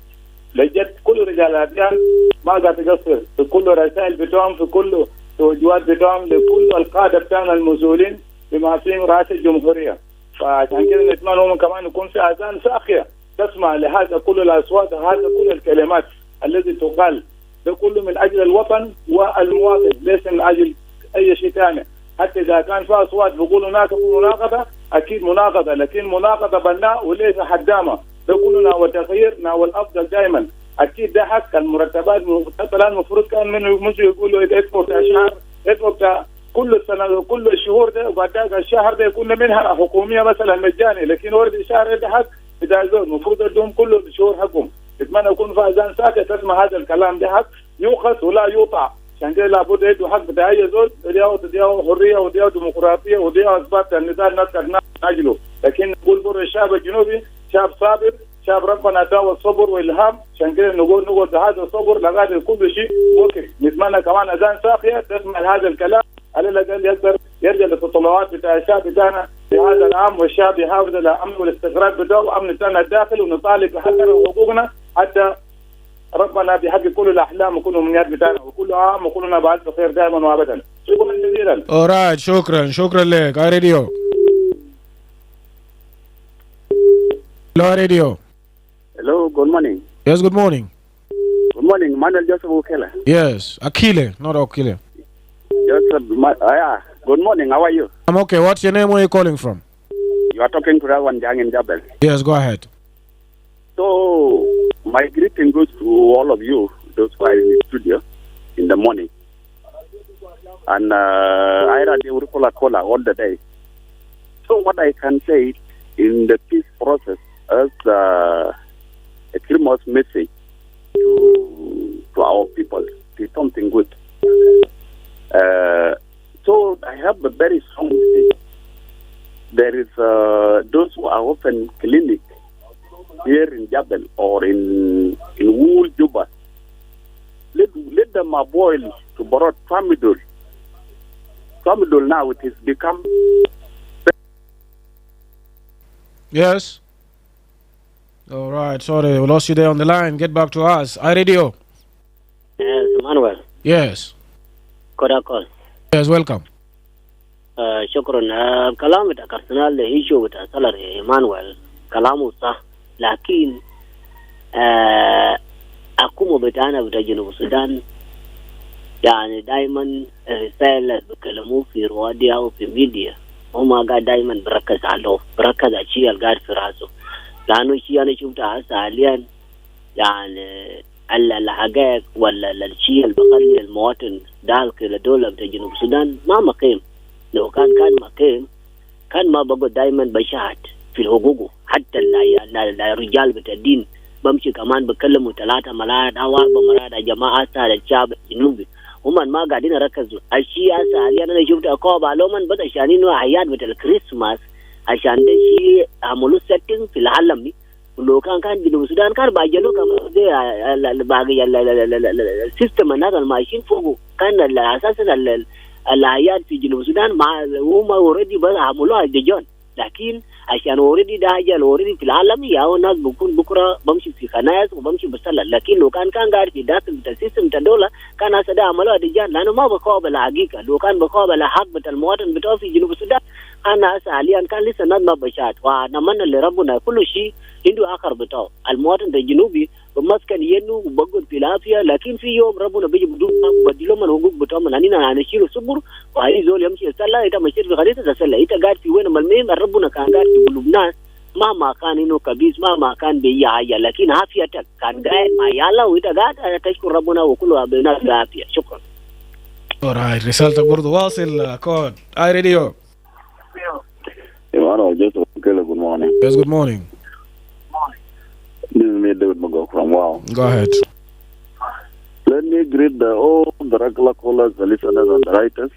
لجد كل رجال الاديان ما قاعد تقصر في كل رسائل بتوعهم، في كل توجهات بتوعهم لكل القاده بتاعنا المسؤولين بما فيهم رئاسه الجمهوريه. فعشان كده نتمنى هم كمان يكون في اذان ساخيه تسمع لهذا كل الاصوات وهذا كل الكلمات التي تقال. ده كله من اجل الوطن والمواطن، ليس من اجل اي شيء ثاني. حتى اذا كان في اصوات بيقولوا هناك مناقضه، اكيد مناقضه، لكن مناقضه بناء وليس حدامه. ده كلنا والتغيير والافضل دائما. اكيد ده حق المرتبات المرتبه المفروض كان منه مش يقولوا يدفعوا بتاع شهر، يدفعوا بتاع كل السنه كل الشهور ده، وبعد الشهر ده يكون منها حكوميه مثلا مجاني، لكن ورد الشهر ده حق بتاع زول المفروض يدوم كل الشهور حقهم. اتمنى يكون في اذان ساكت تسمع هذا الكلام ده حق يؤخذ ولا يوطع. عشان كده لابد يدوا حق بتاع اي زول، ودياه حريه ودياه ديمقراطيه ودياه اثبات النضال الناس من اجله. لكن نقول بر الشعب الجنوبي شعب صابر، شعب ربنا اداه الصبر والالهام. عشان كده نقول بهذا الصبر لغايه كل شيء وقف. نتمنى كمان اذان ساقيه تسمع هذا الكلام على الاقل يقدر يرجع للتطلعات بتاع الشعب بتاعنا في هذا العام، والشعب يحافظ على الامن والاستقرار بتاعه وامن بتاعنا الداخلي، ونطالب بحقنا وحقوقنا حتى ربنا بيحقق كل الاحلام وكل الامنيات بتاعنا. وكل عام وكلنا بالف خير دائما وابدا. شكرا جزيلا. اورايت، شكرا لك. راديو Radio. Hello, good morning. Yes, good morning. Good morning, Emmanuel J. Akile. Yes, Akile, not Akile. Joseph, yeah. Good morning, how are you? I'm okay. What's your name? Where are you calling from? You are talking to Rawan Jang in Jabal. Yes, go ahead. So, my greeting goes to all of you, those who are in the studio in the morning. And I read the Cola all the day. So, what I can say in the peace process as a Christmas message to our people is something good. So, I have a very strong message. There is those who are often clinic here in Jabal or in Wool, Juba. Let them boil to borrow Famidol. Famidol now it has become. Yes. All right. Sorry, we lost you there on the line. Get back to us. iRadio. Yes, Emmanuel. Yes. Kodakol. Yes, welcome. شكرا كلام بتاع كارسنال هيشو بتاع سالر إيمانويل كلامه صح لكن أقوم بتاعنا بتاع جنوب السودان يعني دائما رسالة بكلموه في روادي أو في ميديا هم قاعد دائما بركز عليه بركز على الشيء اللي قاعد في راسه لأنه الشيء أنا شفته حاليا يعني الحقائق ولا الشيء اللي بخلي المواطن دالك لدولة بتاع جنوب السودان ما مقيم لو كان مقيم كان ما بقى دائما بشهد في الحقوق حتى الرجال بتاع الدين بمشي كمان بكلموا 3 مرات أو 4 مرات يا جماعة هذا الشعب الجنوبي هم ما قاعدين يركزوا الشيء حاليا أنا شفت أقوى علوما بس عشان إنه أعياد بتاع الكريسماس عشان ده شيء عملوا سيتنج في العالم ولو كان جنوب السودان كان باجلو كمان زي باقي السيستم الناس الماشيين فوقه كان أساسا الأعياد في جنوب السودان مع هم اوريدي بس عملوها دجون لكن عشان اوريدي ده حاجه اوريدي في العالم يا الناس بكون بكره بمشي في خنايس وبمشي بصلاه لكن لو كان قاعد في داخل السيستم بتاع الدوله كان هسه ده عملوها دجون لانه ما بقابل حقيقه لو كان بقابل حق بتاع المواطن بتاعه في جنوب السودان انا هسه حاليا كان لسه الناس ما بشات ونتمنى لربنا كل شيء عنده اخر بتاعه المواطن الجنوبي بمسكن ينو وبقعد في العافيه لكن في يوم ربنا بيجي بدون بديله من حقوق بتاعهم اننا هنشيل صبر وهي زول يمشي يصلى انت مشيت في خريطه تصلى انت قاعد في وين المهم ربنا كان قاعد في قلوب ناس ما كان انه كبيس ما كان بيجي حاجه لكن عافيتك كان قاعد مع يلا وانت قاعد تشكر ربنا وكله بينات بعافيه شكرا. alright رسالتك برضه واصل كود iRadio. Emmanuel J. Good morning. Yes, good morning. This is me, David Mago from Wow. Go ahead. Let me greet all the regular callers, the listeners, and the writers.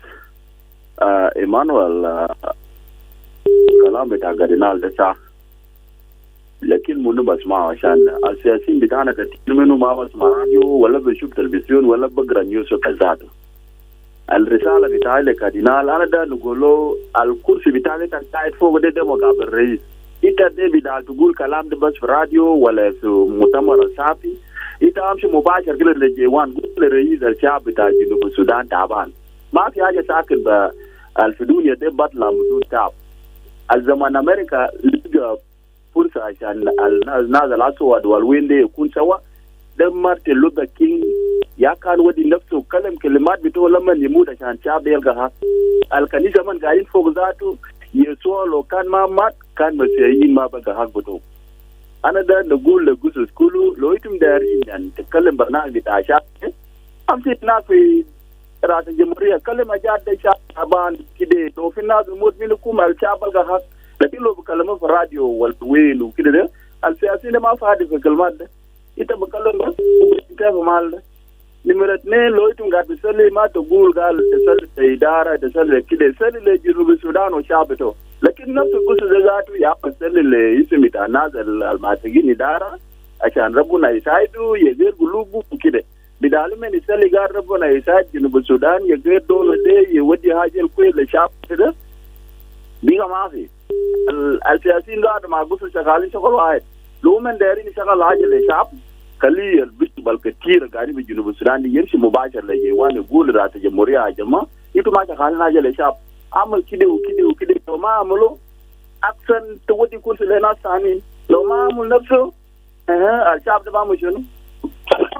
Emmanuel, كلام بتاع كاردينال ده صح. لكن منو بسمعه عشان السياسيين بتاعنا كتير منهم ما بسمع راديو ولا بشوف تلفزيون ولا بقرا نيوز كذاته. الرسالة بتاعي لكاردينال أنا ده نقول له الكرسي بتاعي تنتهي فوق ده مقابل الرئيس. إنت ده بدال تقول كلام ده بس في راديو ولا في مؤتمر صحفي. إنت أمشي مباشر كده للجيوان قول للرئيس الشعب بتاع جنوب السودان تعبان. ما في حاجة ساكن بالفدونية ده بطلع بدون تعب. الزمان أمريكا لقى فرصة عشان الناس الأسود والوين ده يكون سوا. ده مارتن لوثر كينج يا كان ودي نفسه كلم كلمات بتوع لما يموت عشان الشعب يلقى حق. الكنيسة من قاعدين فوق ذاته يسوع لو كان ما مات كان مسيحيين ما بقى حق بتوع. أنا ده نقول لجوز كله لو يتم دارين يعني تتكلم برنامج بتاع شعب أمسك ناس في رئاسة الجمهورية كلم أجاد الشعب تعبان كده لو في ناس يموت منكم الشعب يلقى حق. لكن لو بكلمه في الراديو والوين وكده ده السياسيين ما فادي في الكلمات ده. إنت بكلم بس كيف مال ده. نمرة 2 لو يتم قاعد تسلي ما تقول قال تسلي إدارة تسلي كده تسلي لجنوب السودان وشعبته. لكن نفس القصة ذاته يا تسلي لاسم بتاع الناس الماسكين إدارة عشان ربنا يساعده يغير قلوبه وكده. بدال من يسلي قال ربنا يساعد جنوب السودان يغير دولة ده يودي حاجة الكويس للشعب كده. بيها ما في. السياسيين قاعد مع قصة شغالين شغل واحد. لو من دايرين يشغل حاجة للشعب خليه البشبال كتير قاعدين في جنوب السودان يمشي مباشر لجيوان يقول رئاسة الجمهورية يا جماعة انتوا ما شغالين حاجة للشعب عمل كده وكده وكده لو ما عملوا أحسن تودي كرسي لناس ثانيين لو ما عمل نفسه الشعب ده ما مش شنو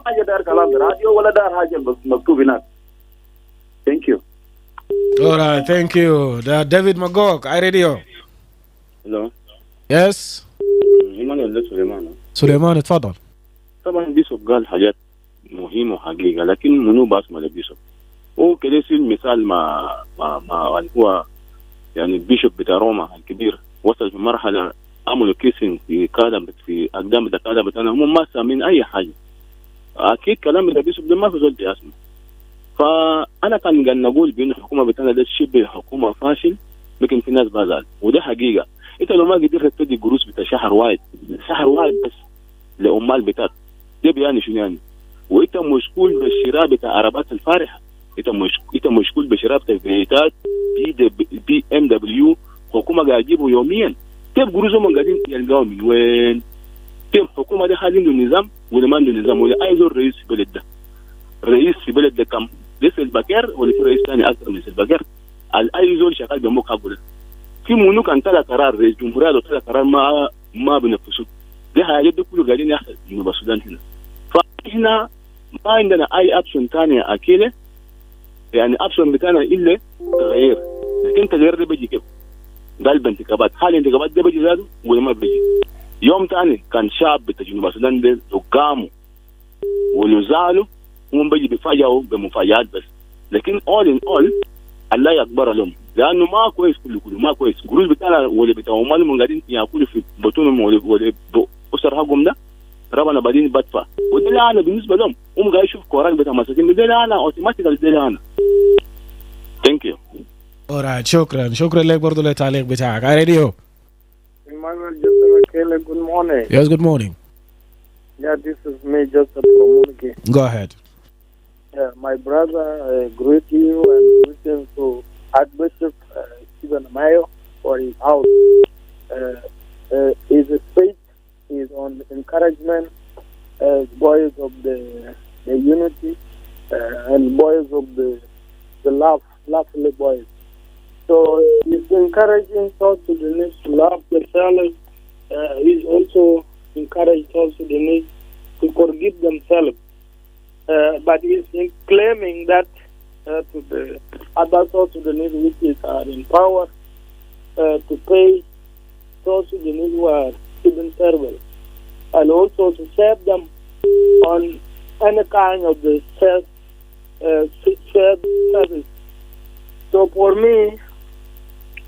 حاجة دار كلام راديو ولا دار حاجة مكتوب هناك. Thank you. Alright, thank you. David Magog, iRadio. hello. Yes. Emmanuel J. سليمان اتفضل. طبعا بيشوف قال حاجات مهمة وحقيقة، لكن منو باسمه لبيشوف؟ هو كده يصير مثال ما هو يعني البيشوب بتاع روما الكبير وصل في مرحلة عملوا كيسين في كادم في أقدام الكادم بتاعنا، هم ما سامين أي حاجة. أكيد كلام البيشوب ده ما في زول بيسمع. فأنا كان قاعد نقول بأن الحكومة بتاعنا ده شبه حكومة فاشل، لكن في ناس بازال وده حقيقة. أنت لو ما قدرت تدي قروش بتاع شهر واحد بس لأمال بتاعك ده بيعني شنو يعني؟ وأنت مشغول بالشراء بتاع عربات الفارحة، أنت مشغول بشراء بتاع فيتات بي ام دبليو، حكومة قاعد تجيبه يوميا. كيف قروشهم قاعدين يلقاوا من وين؟ كيف حكومة ده حاليا عنده نظام ولا ما عنده نظام؟ ولا أي زول رئيس في بلد ده؟ رئيس في بلد ده كم؟ ده سلباكير ولا في رئيس ثاني أكثر من سلباكير؟ أي زول شغال بموك حقه ده. في منو كان طلع قرار رئيس جمهورية لو طلع قرار ما بنفسه. ده حاجات ده كله قاعدين يحصل في جنوب السودان هنا. فإحنا ما عندنا أي أبشن ثانية أكيلة، يعني أبشن بتاعنا إلا تغيير. لكن تغيير ده بيجي كيف؟ قال بانتخابات، حال الانتخابات ده بيجي زادوا ولا ما بيجي؟ يوم ثاني كان شعب بتاع جنوب السودان ده قاموا ولزعلوا هم بيجي بيفاجئوا بمفاجآت بس. لكن all in all الله يكبر لهم، لأنه ما كويس كله ما كويس. قروش بتاعنا ولا بتاع أمالهم قاعدين يأكلوا في بطونهم ولا أسر حقهم ده ربنا بعدين بدفع، وده اللي أنا بالنسبة لهم هم قاعد يشوف كوراك بتاع مساكين، ده اللي أنا أوتوماتيكال ده اللي أنا. Thank you. Alright, شكرا لك برضو للتعليق بتاعك. على راديو. Emmanuel J. Akile, good morning. Yes, good morning. Yeah, this is me, Joseph Promunike. Go ahead. My brother, greet you and greetings to Archbishop Stephen Mayo for his house. His speech is on encouragement as boys of the unity and boys of the lovely boys. So he's encouraging South Sudanese to love themselves. He's also encouraged South Sudanese to forgive themselves. But he's claiming that to the other South Sudanese which are in power to pay South Sudanese who are civil servants, and also to save them on any kind of the shared service. So for me,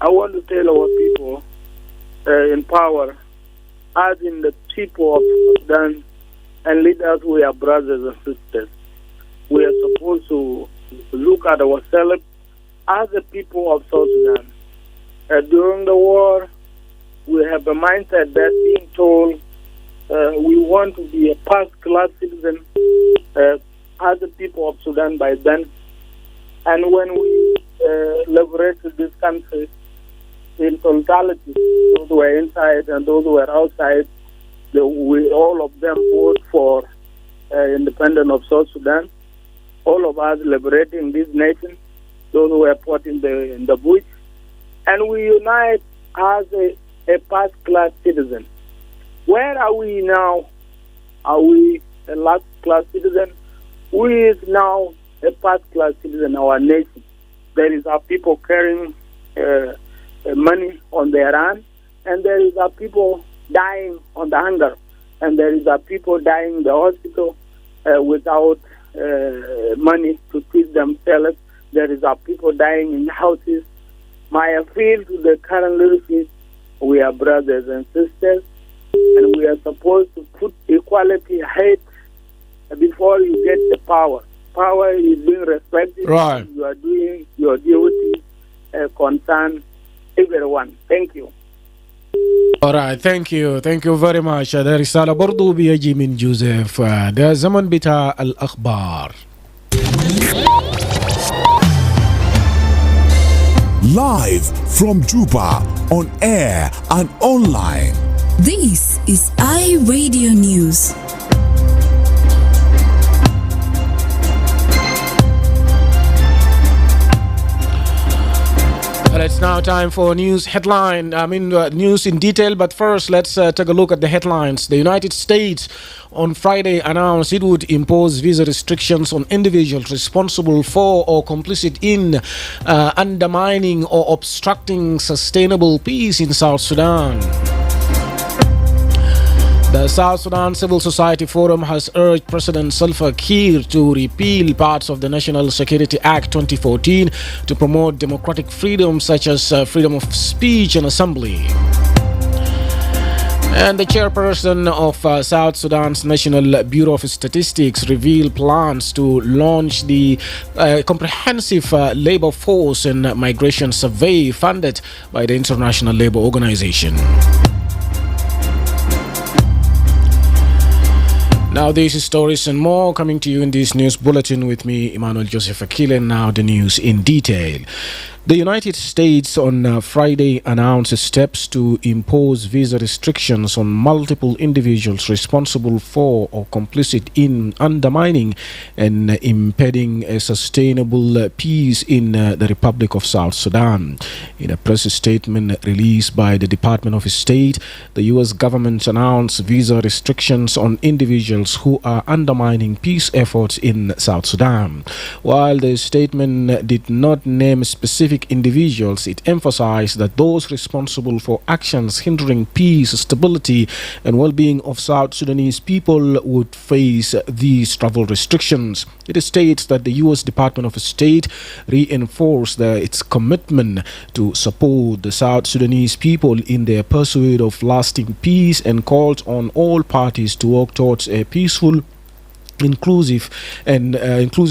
I want to tell our people in power, as in the people of Sudan and leaders, we are brothers and sisters. We are supposed to look at ourselves as the people of South Sudan. During the war, we have a mindset that being told we want to be a first-class citizen as the people of Sudan by then. And when we liberated this country in totality, those who were inside and those who were outside, we all of them voted for independence of South Sudan. All of us liberating this nation, those who were put in the bush, and we unite as a first-class citizen. Where are we now? Are we a last-class citizen? Who is now a first-class citizen, our nation? There is our people carrying money on their hand, and there is our people dying on the hunger, and there is our people dying in the hospital without money to feed themselves. There is our people dying in houses. My appeal to the current leadership, we are brothers and sisters, and we are supposed to put equality ahead before you get the power. Power is being respected. Right. You are doing your duty, concern everyone. Thank you. Alright, thank you very much. ده رسالة برضو بيجي من جوزيف. ده زمن بتاع الأخبار. Live from Juba, on air and online. This is iRadio News. Let's It's now time for news news in detail. But first, let's take a look at the headlines. The United States on Friday announced it would impose visa restrictions on individuals responsible for or complicit in undermining or obstructing sustainable peace in South Sudan. The South Sudan Civil Society Forum has urged President Salva Kiir to repeal parts of the National Security Act 2014 to promote democratic freedoms such as freedom of speech and assembly. And the chairperson of South Sudan's National Bureau of Statistics revealed plans to launch the comprehensive labor force and migration survey funded by the International Labour Organization. Now, these stories and more coming to you in this news bulletin with me, Emmanuel J. Akile. Now, the news in detail. The United States on Friday announced steps to impose visa restrictions on multiple individuals responsible for or complicit in undermining and impeding a sustainable peace in the Republic of South Sudan. In a press statement released by the Department of State, the U.S. government announced visa restrictions on individuals who are undermining peace efforts in South Sudan. While the statement did not name specific individuals, it emphasized that those responsible for actions hindering peace, stability, and well-being of South Sudanese people would face these travel restrictions. It states that the U.S. Department of State reinforced its commitment to support the South Sudanese people in their pursuit of lasting peace and called on all parties to work towards a peaceful, inclusive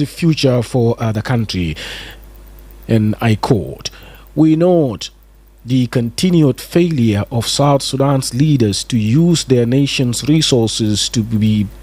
future for the country. And I quote, "We note the continued failure of South Sudan's leaders to use their nation's resources to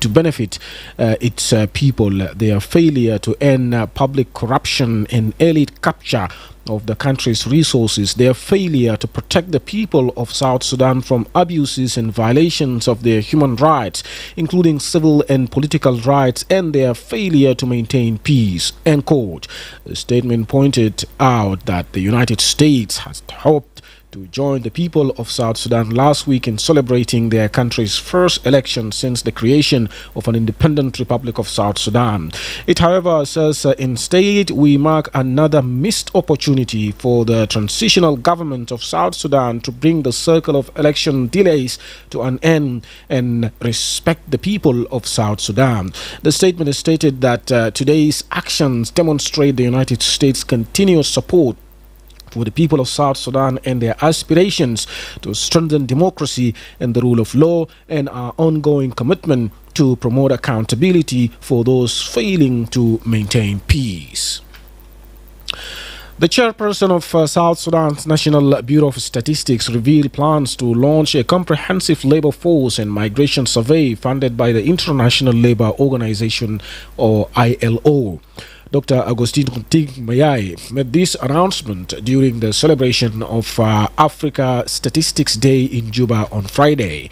benefit its people, their failure to end public corruption and elite capture of the country's resources, their failure to protect the people of South Sudan from abuses and violations of their human rights, including civil and political rights, and their failure to maintain peace." End quote. The statement pointed out that the United States has hoped to join the people of South Sudan last week in celebrating their country's first election since the creation of an independent Republic of South Sudan. It, however, says instead we mark another missed opportunity for the transitional government of South Sudan to bring the circle of election delays to an end and respect the people of South Sudan. The statement stated that today's actions demonstrate the United States' continuous support for the people of South Sudan and their aspirations to strengthen democracy and the rule of law, and our ongoing commitment to promote accountability for those failing to maintain peace. The chairperson of South Sudan's National Bureau of Statistics revealed plans to launch a comprehensive labor force and migration survey funded by the International Labour Organization, or ILO. Dr. Agustin Mayai made this announcement during the celebration of Africa Statistics Day in Juba on Friday.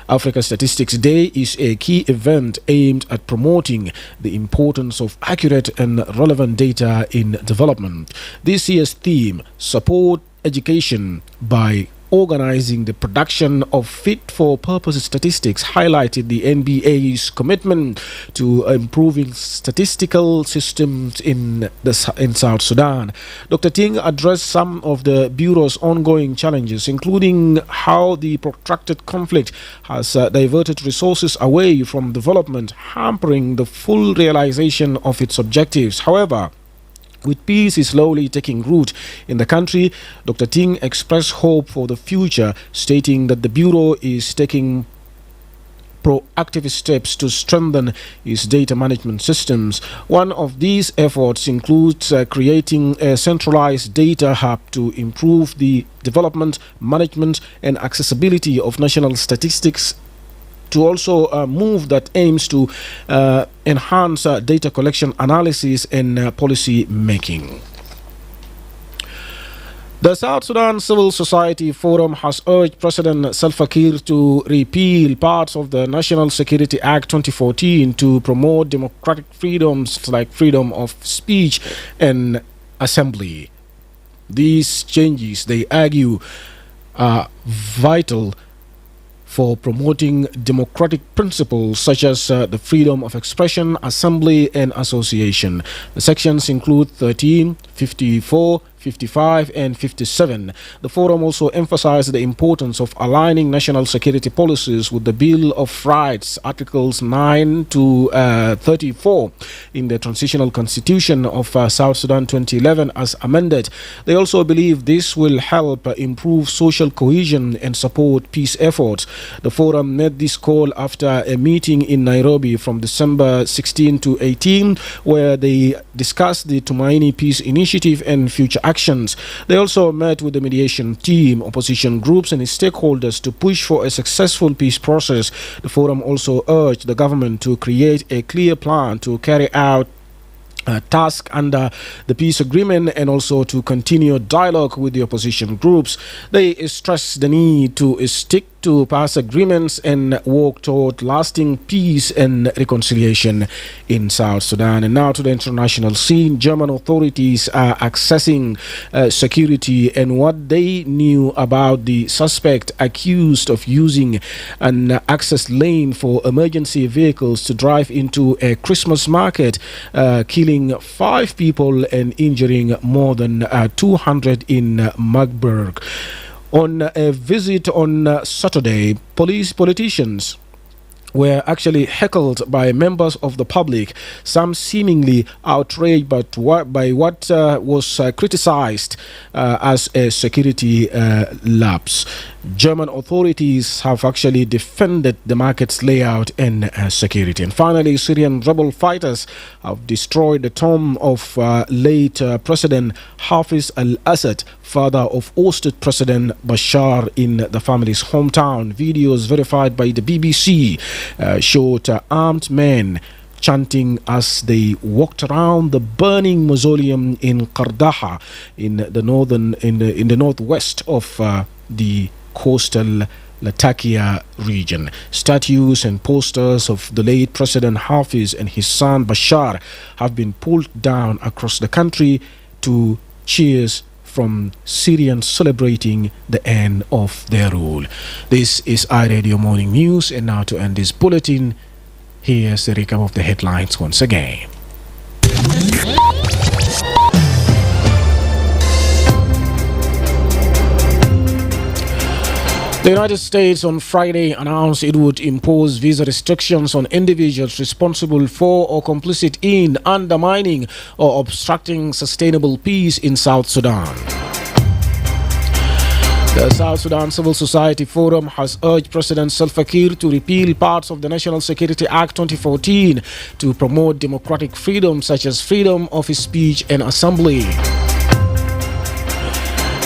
Africa Statistics Day is a key event aimed at promoting the importance of accurate and relevant data in development. This year's theme, Support Education by Organizing the Production of Fit-for-Purpose Statistics, highlighted the NBA's commitment to improving statistical systems in South Sudan. Dr. Ting addressed some of the Bureau's ongoing challenges, including how the protracted conflict has diverted resources away from development, hampering the full realization of its objectives. However, with peace slowly taking root in the country, Dr. Ting expressed hope for the future, stating that the Bureau is taking proactive steps to strengthen its data management systems. One of these efforts includes creating a centralized data hub to improve the development, management, and accessibility of national statistics, to also move that aims to enhance data collection, analysis, and policy making. The South Sudan Civil Society Forum has urged President Salva Kiir to repeal parts of the National Security Act 2014 to promote democratic freedoms like freedom of speech and assembly. These changes, they argue, are vital for promoting democratic principles such as the freedom of expression, assembly, and association. The sections include 13, 54, 55, and 57. The forum also emphasized the importance of aligning national security policies with the Bill of Rights, Articles 9 to 34 in the Transitional Constitution of South Sudan 2011 as amended. They also believe this will help improve social cohesion and support peace efforts. The forum made this call after a meeting in Nairobi from December 16 to 18, where they discussed the Tumaini Peace Initiative and future actions. They also met with the mediation team, opposition groups, and stakeholders to push for a successful peace process. The forum also urged the government to create a clear plan to carry out task under the peace agreement and also to continue dialogue with the opposition groups. They stress the need to stick to past agreements and work toward lasting peace and reconciliation in South Sudan. And now to the international scene. German authorities are accessing security and what they knew about the suspect accused of using an access lane for emergency vehicles to drive into a Christmas market, killing 5 people and injuring more than 200 in Magdeburg. On a visit on Saturday, politicians were actually heckled by members of the public, some seemingly outraged by what was criticized as a security lapse. German authorities have actually defended the market's layout and security. And finally, Syrian rebel fighters have destroyed the tomb of late President Hafiz al-Assad, father of ousted President Bashar, in the family's hometown. Videos verified by the BBC showed armed men chanting as they walked around the burning mausoleum in Qardaha in the northwest of the coastal Latakia region. Statues and posters of the late President Hafiz and his son Bashar have been pulled down across the country to cheers from Syrians celebrating the end of their rule. This is iRadio Morning News, and now to end this bulletin, here's the recap of the headlines once again. The United States on Friday announced it would impose visa restrictions on individuals responsible for or complicit in undermining or obstructing sustainable peace in South Sudan. The South Sudan Civil Society Forum has urged President Salva Kiir to repeal parts of the National Security Act 2014 to promote democratic freedoms such as freedom of speech and assembly.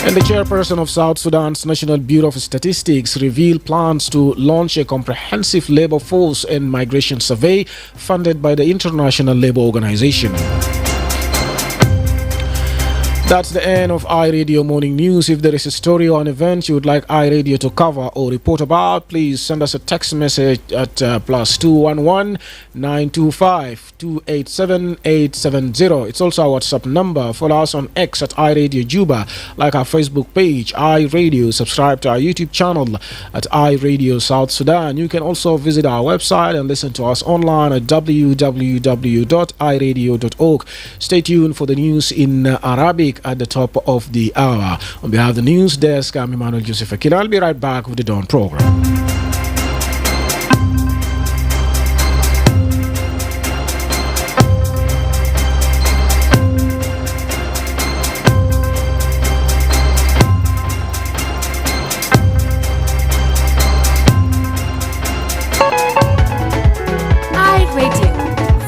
And the chairperson of South Sudan's National Bureau of Statistics revealed plans to launch a comprehensive labor force and migration survey funded by the International Labour Organization. That's the end of iRadio Morning News. If there is a story or an event you would like iRadio to cover or report about, please send us a text message at +211 925 287 870. It's also our WhatsApp number. Follow us on X at iRadio Juba, like our Facebook page, iRadio. Subscribe to our YouTube channel at iRadio South Sudan. You can also visit our website and listen to us online at www.iradio.org. Stay tuned for the news in Arabic at the top of the hour. On behalf of the news desk, I'm Emmanuel J. Akile. I'll be right back with the Dawn program. iRadio,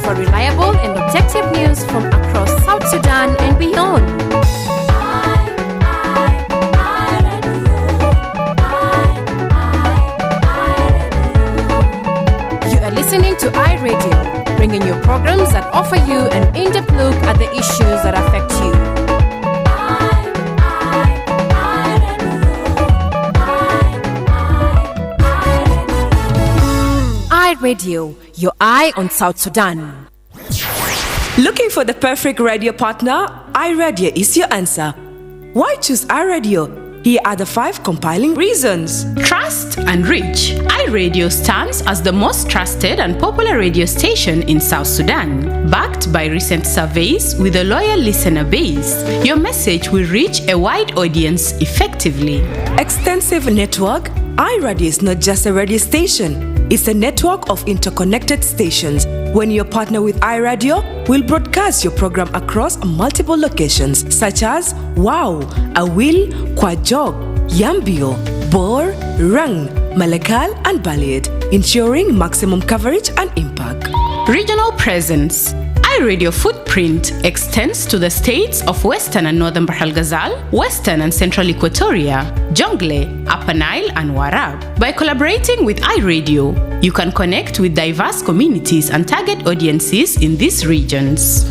for reliable and objective news from across South Sudan and beyond. Listening to iRadio, bringing you programs that offer you an in-depth look at the issues that affect you. iRadio, your eye on South Sudan. Looking for the perfect radio partner? iRadio is your answer. Why choose iRadio? Here are the 5 compiling reasons. Trust and reach. iRadio stands as the most trusted and popular radio station in South Sudan. Backed by recent surveys with a loyal listener base, your message will reach a wide audience effectively. Extensive network. iRadio is not just a radio station. It's a network of interconnected stations. When you partner with iRadio, we'll broadcast your program across multiple locations such as Wow, Awil, Kwajok, Yambio, Bor, Rang, Malakal, and Balad, ensuring maximum coverage and impact. Regional presence. iRadio footprint extends to the states of Western and Northern Bahr el Ghazal, Western and Central Equatoria, Jonglei, Upper Nile, and Warab. By collaborating with iRadio, you can connect with diverse communities and target audiences in these regions.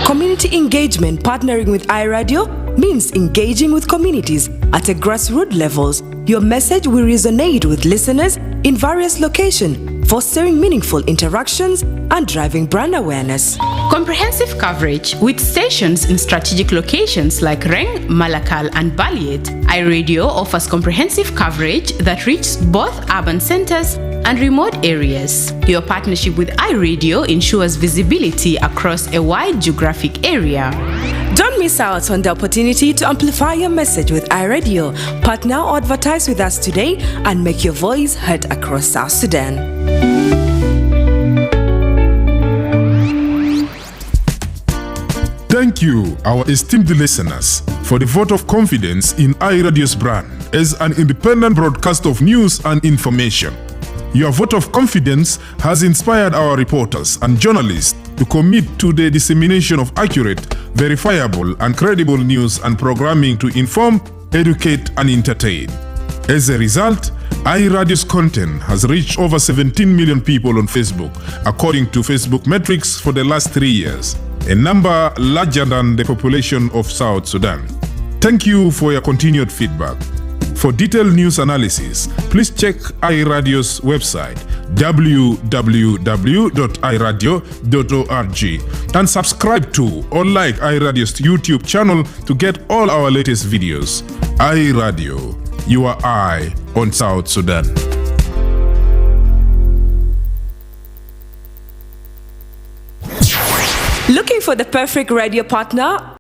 Community engagement. Partnering with iRadio means engaging with communities at a grassroots levels. Your message will resonate with listeners in various locations, fostering meaningful interactions and driving brand awareness. Comprehensive coverage with stations in strategic locations like Reng, Malakal, and Balad. iRadio offers comprehensive coverage that reaches both urban centers and remote areas. Your partnership with iRadio ensures visibility across a wide geographic area. Don't miss out on the opportunity to amplify your message with iRadio. Partner or advertise with us today and make your voice heard across South Sudan. Thank you, our esteemed listeners, for the vote of confidence in iRadio's brand as an independent broadcaster of news and information. Your vote of confidence has inspired our reporters and journalists to commit to the dissemination of accurate, verifiable, and credible news and programming to inform, educate, and entertain. As a result, iRadio's content has reached over 17 million people on Facebook, according to Facebook metrics for the last 3 years, a number larger than the population of South Sudan. Thank you for your continued feedback. For detailed news analysis, please check iRadio's website www.iradio.org and subscribe to or like iRadio's YouTube channel to get all our latest videos. iRadio, your eye on South Sudan. Looking for the perfect radio partner?